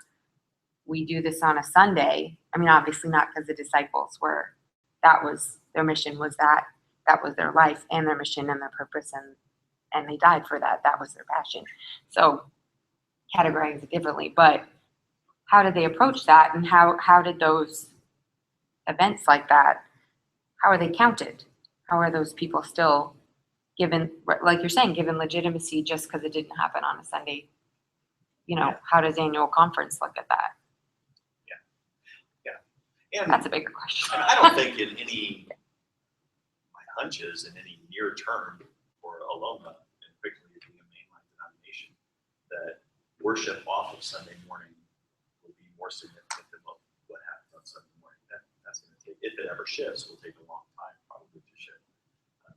we do this on a Sunday? I mean, obviously not because the disciples were, that was their mission, was that was their life and their mission and their purpose, and they died for that. That was their passion. So categorizing it differently, but how did they approach that, and how did those events like that, how are they counted? How are those people still given, like you're saying, given legitimacy just because it didn't happen on a Sunday? You know, how does annual conference look at that? And That's a bigger question. I don't think in any, my hunch is in any near term for Aloma, and particularly being a mainline denomination, that worship off of Sunday morning will be more significant than what happens on Sunday morning. That's going to take, if it ever shifts, will take a long time probably to shift.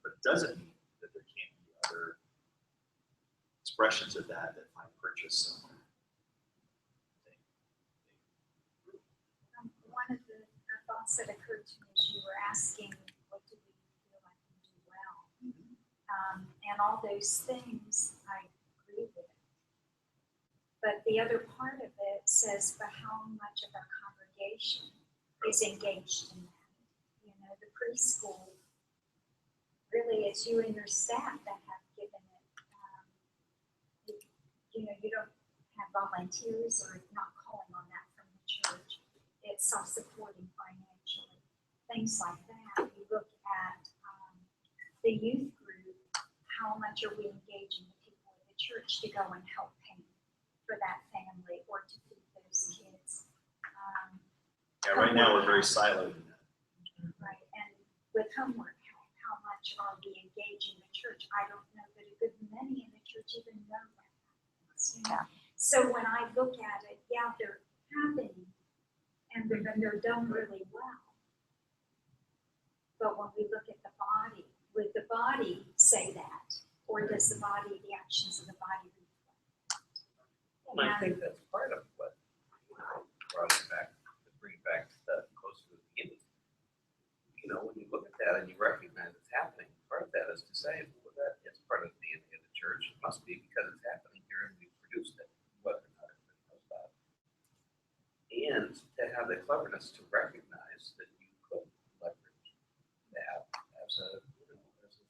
But it doesn't mean that there can't be other expressions of that find purchase somewhere. One of the thoughts that occurred to me as you were asking, what do we feel like we do well? And all those things, I agree with. But the other part of it says, but how much of our congregation is engaged in that? You know, the preschool, really it's you and your staff that have given it. You know, you don't have volunteers or not calling on that from the church. It's self-supporting financially, things like that. We look at the youth group, how much are we engaging the people in the church to go and help pay for that family or to feed those kids? Yeah, right now we're very siloed in that. Right, and with homework help, how much are we engaging the church? I don't know that a good many in the church even know that. You know? So when I look at it, yeah, they're happening. And they're done really well. But when we look at the body, would the body say that? Or does the body, the actions of the body reflect that? Well, I think that's part of what brought it back, to bring it back to the close to the beginning. You know, when you look at that and you recognize it's happening, part of that is to say, well, that is part of the DNA of the church. It must be because it's happening here and we've produced it, whether or not everybody knows about it. And to have the cleverness to recognize that you could leverage that as a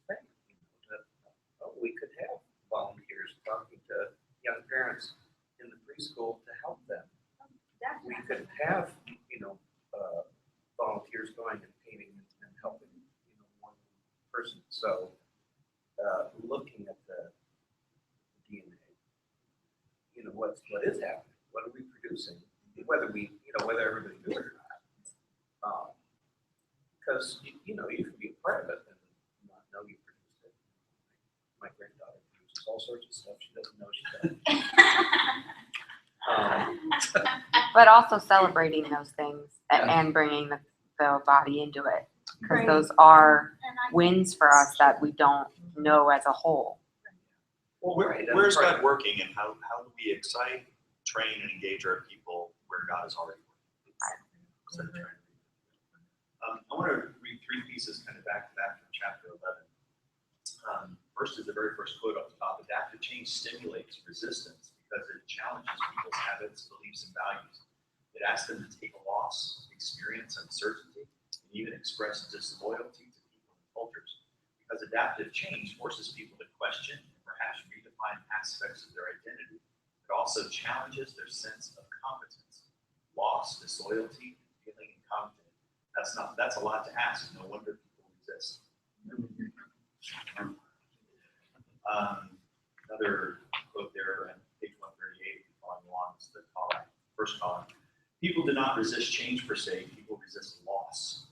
thing. You know, that, we could have volunteers talking to young parents in the preschool to help them. We could have, you know, volunteers going and painting and helping, you know, one person. So looking at the DNA, you know, what is happening? What are we producing? Whether we, you know, whether everybody knew it or not. Because, you know, you can be a part of it and not know you produced it. My granddaughter produces all sorts of stuff she doesn't know she does. But also celebrating those things and bringing the body into it. Because Right. those are And I wins for us that we don't know as a whole. Well, Right, that's where's right. God working, and how do we excite, train, and engage our people where God is already working? instead of trying to read it. I want to read three pieces kind of back to back from chapter 11. First is the very first quote up the top. Adaptive change stimulates resistance because it challenges people's habits, beliefs, and values. It asks them to take a loss, experience uncertainty, and even express disloyalty to people and cultures. Because adaptive change forces people to question and perhaps redefine aspects of their identity. It also challenges their sense of competence. Loss, disloyalty, feeling incompetent. That's a lot to ask. No wonder people resist. Another quote there on page 138, following along, is the first column. People do not resist change per se, people resist loss.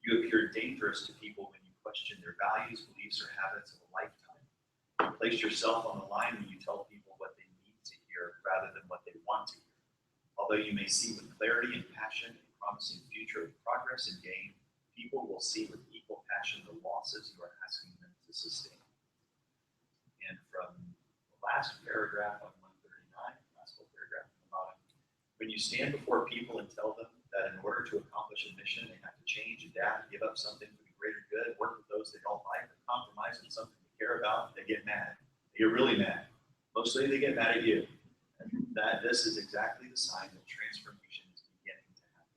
You appear dangerous to people when you question their values, beliefs, or habits of a lifetime. You place yourself on the line when you tell people what they need to hear rather than what they want to hear. Although you may see with clarity and passion a promising future of progress and gain, people will see with equal passion the losses you are asking them to sustain. And from the last paragraph on 139, last full paragraph on the bottom, when you stand before people and tell them that in order to accomplish a mission, they have to change, adapt, give up something for the greater good, work with those they don't like, or compromise on something they care about, they get mad. They get really mad. Mostly they get mad at you. And this is exactly the sign that transformation is beginning to happen.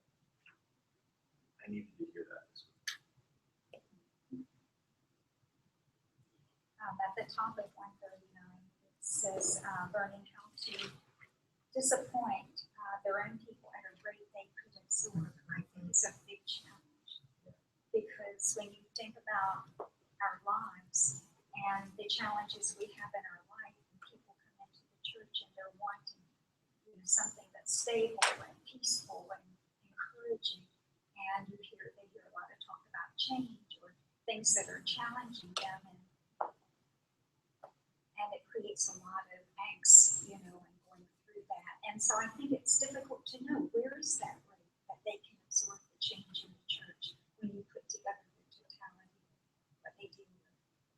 I needed to hear that. At the top of 139, it says, learning how to disappoint their own people at a rate they could absorb, I think is a big challenge. Because when you think about our lives and the challenges we have in our life, and people come into the church and they're wanting, something that's stable and peaceful and encouraging, and they hear a lot of talk about change or things that are challenging them, and it creates a lot of angst, and going through that. And so I think it's difficult to know where is that rate that they can absorb the change in the church when you put together the totality of what they deal with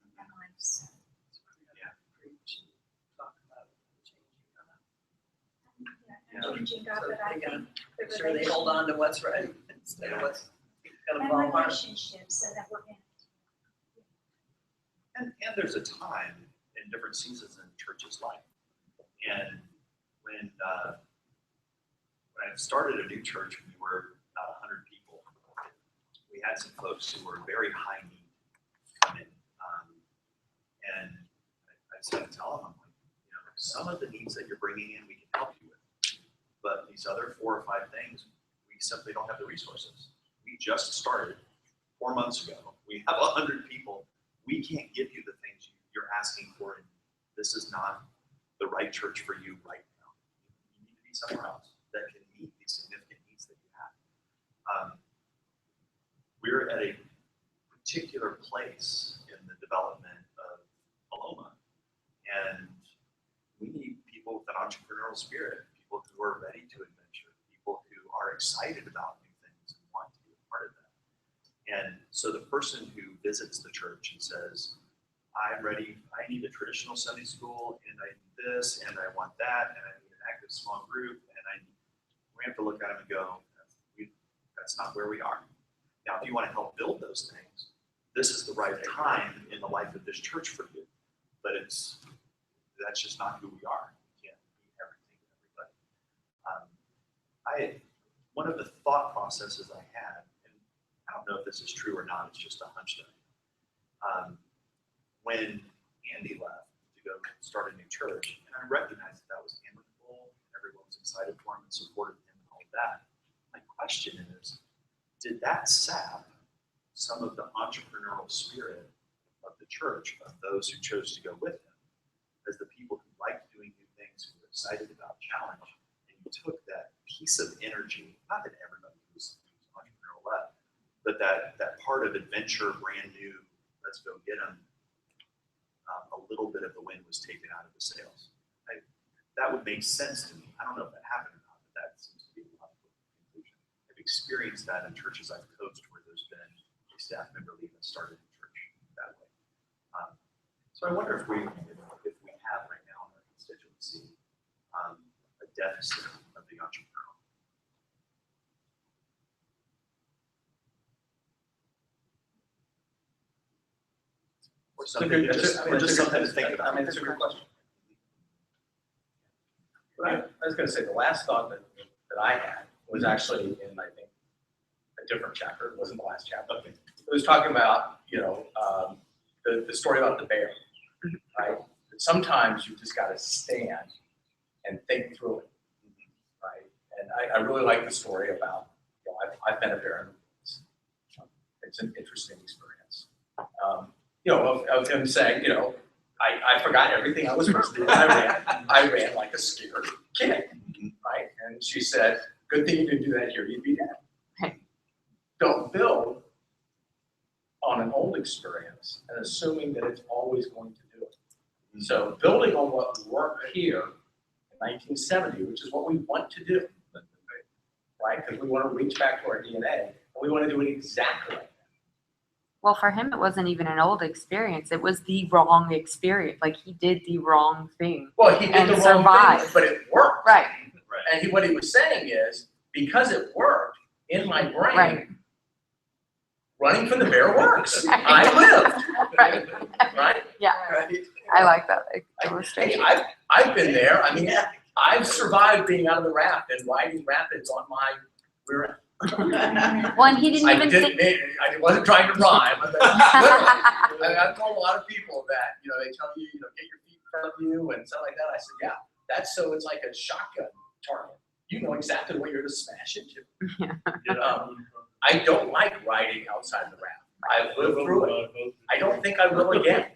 in life. So, Talk about changing God. changing God, but I think the Make sure they hold on to what's right instead of what's gonna fall and apart. relationships, and that we're in. And there's a time in different seasons in the church's life. And when I started a new church, we were about 100 people. We had some folks who were very high need come in. And I started telling them, like, some of the needs that you're bringing in, we can help you with. But these other 4 or 5 things, we simply don't have the resources. We just started 4 months ago. We have 100 people. We can't give you the things you're asking for, and this is not the right church for you right now. You need to be somewhere else that can meet these significant needs that you have. We're at a particular place in the development of Paloma, and we need people with an entrepreneurial spirit, people who are ready to adventure, people who are excited about new things and want to be a part of that. And so the person who visits the church and says, I'm ready, I need a traditional Sunday school, and I need this, and I want that, and I need an active small group, and we have to look at them and go, that's not where we are. Now, if you want to help build those things, this is the right time in the life of this church for you. But that's just not who we are. We can't be everything to everybody. One of the thought processes I had, and I don't know if this is true or not, it's just a hunch that when Andy left to go start a new church, and I recognized that was amicable, and everyone was excited for him and supported him and all of that. My question is, did that sap some of the entrepreneurial spirit of the church, of those who chose to go with him, as the people who liked doing new things, who were excited about challenge, and you took that piece of energy, not that everybody was entrepreneurial left, but that part of adventure, brand new, let's go get them, a little bit of the wind was taken out of the sails. That would make sense to me. I don't know if that happened or not, but that seems to be a logical conclusion. I've experienced that in churches I've coached where there's been a staff member leave and started a church that way. So I wonder if we have right now in our constituency a deficit of the entrepreneurial. Or something, just something to think about. I mean, it's a good question. I was gonna say, the last thought that I had was actually in, I think, a different chapter. It wasn't the last chapter. Okay. It was talking about, the story about the bear, right? That sometimes you just gotta stand and think through it, right? And I really like the story about, I've been a bear in the woods. It's an interesting experience. Of him saying, I forgot everything I was supposed to do. I ran like a scared kid, right? And she said, good thing you didn't do that here, you'd be dead. Don't build on an old experience and assuming that it's always going to do it. So building on what worked here in 1970, which is what we want to do, right? Because we want to reach back to our DNA and we want to do it exactly like that. Well, for him, it wasn't even an old experience. It was the wrong experience. Like, he did the wrong thing. Well, he did And the wrong survived. thing, but it worked. Right, Right. And what he was saying is, because it worked in my brain, right. running from the bear works. I lived, Right. right? Yeah, Right. I like that Hey, illustration. I've been there. I mean, I've survived being out of the raft and riding rapids on my rear end. Well, and he didn't even think. I wasn't trying to rhyme. But literally, I've told a lot of people that, they tell you, get your feet in front of you and stuff like that. I said, yeah, that's so it's like a shotgun target. You know exactly what you're to smash into. I don't like riding outside the raft. I've lived through it. I don't think I will again.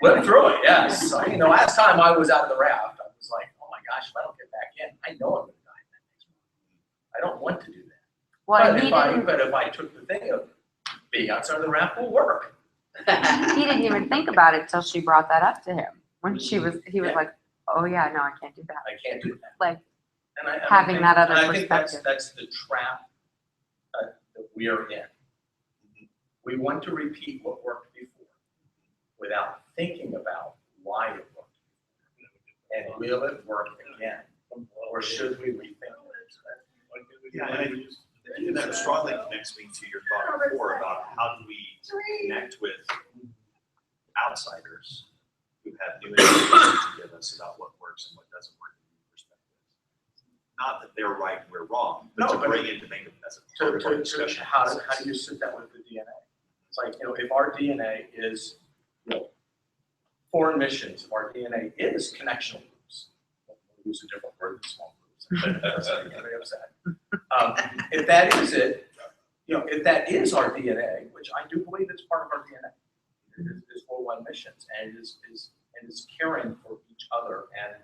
Lived through it, yes. So, last time I was out of the raft, I was like, oh my gosh, if I don't get back in, I know I'm going to die in that next one. I don't want to do that. Well, But if I took the thing of being outside the raft will work. he didn't even think about it till she brought that up to him. When he was Yeah. like, oh yeah, no, I can't do that. I can't do that. Like, And I having think- that other and I think perspective. that's the trap that we are in. We want to repeat what worked before without thinking about why it worked. And will it work again? Or should we rethink it? Yeah, and that strongly connects me to your thought before about how do we connect with outsiders who have new information to give us about what works and what doesn't work in new perspectives. Not that they're right and we're wrong, but No, to but bring it to make it as a part of our discussion. How do you sit that with the DNA? It's like, if our DNA is, foreign missions, if our DNA is connectional groups, we'll use a different word than small groups. That's very upset. If that is it, if that is our DNA, which I do believe it's part of our DNA, is worldwide missions and is caring for each other and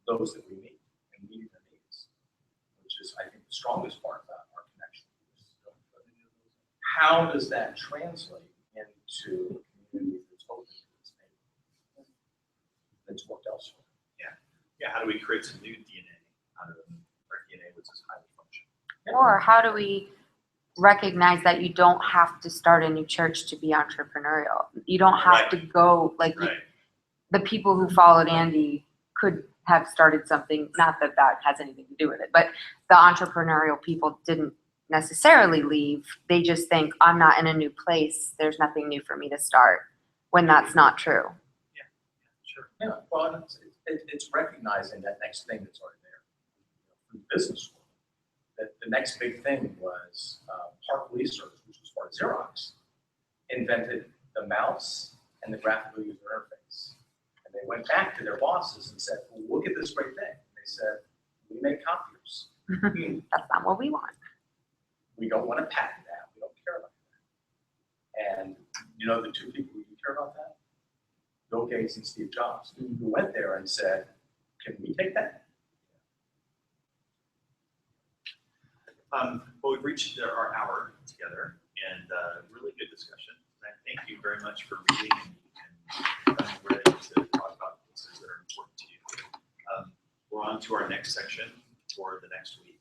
those that we meet and meeting their needs, which is, I think, the strongest part about our connection. How does that translate into a community that's open to this maybe? That's worked elsewhere. Yeah, how do we create some new DNA out of our DNA, which is highly functional? or how do we recognize that you don't have to start a new church to be entrepreneurial? You don't have Right. to go Right. the people who followed Andy could have started something, not that that has anything to do with it, but the entrepreneurial people didn't necessarily leave. They just think, I'm not in a new place. There's nothing new for me to start, when that's not true. Sure. Yeah, well, it's recognizing that next thing that's already there. From the business world, that the next big thing was Park Research, which was part of Xerox, invented the mouse and the graphical user interface. And they went back to their bosses and said, well, look at this great thing. They said, we make copiers. That's not what we want. We don't want to patent that. We don't care about that. And the two people who do care about that? Bill Gates and Steve Jobs, who went there and said, can we take that? Well, we've reached our hour together and really good discussion. And I thank you very much for reading and coming ready to talk about pieces that are important to you. We're on to our next section for the next week.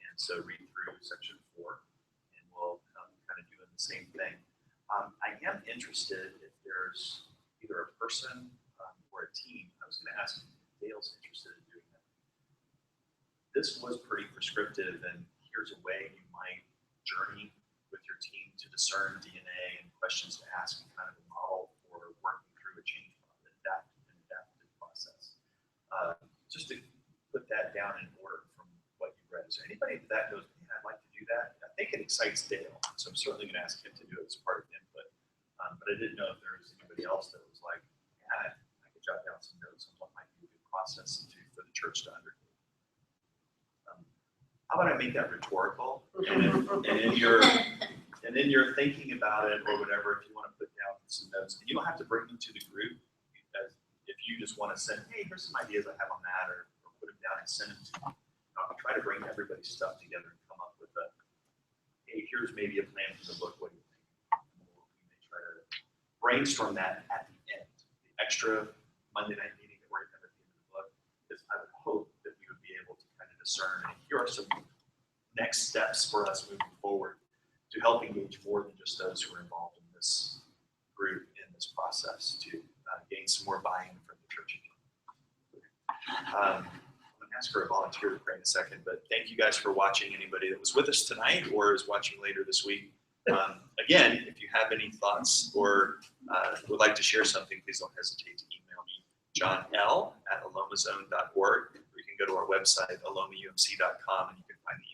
And so read through section 4 and we'll kind of doing the same thing. I am interested if there's either a person or a team. I was going to ask if Dale's interested in doing that. This was pretty prescriptive, and here's a way you might journey with your your team to discern DNA and questions to ask and kind of a model for working through a change adaptive process. Just to put that down in order from what you read. Is there anybody that goes, man, I'd like to do that? I think it excites Dale, so I'm certainly going to ask him to do it as part of input. But I didn't know if there was anybody else that was like, yeah, I could jot down some notes on what might be a good process for the church to undertake. How about I make that rhetorical? And then you're thinking about it or whatever, if you want to put down some notes. And you don't have to bring them to the group. Because if you just want to send, hey, here's some ideas I have on that, or put them down and send them to me. I'll try to bring everybody's stuff together and come up with a, hey, here's maybe a plan for the book. What do you think? We may try to brainstorm that at the end. The extra Monday night meeting that we're going to have at the end of the book is I would hope that we would be able to kind of discern, and here are some next steps for us moving forward to help engage more than just those who are involved in this group, in this process, to gain some more buy-in from the church. I'm going to ask for a volunteer to pray in a second, but thank you guys for watching. Anybody that was with us tonight or is watching later this week. Again, if you have any thoughts or would like to share something, please don't hesitate to email me, johnl@alomazone.org, or you can go to our website, alomaumc.com, and you can find the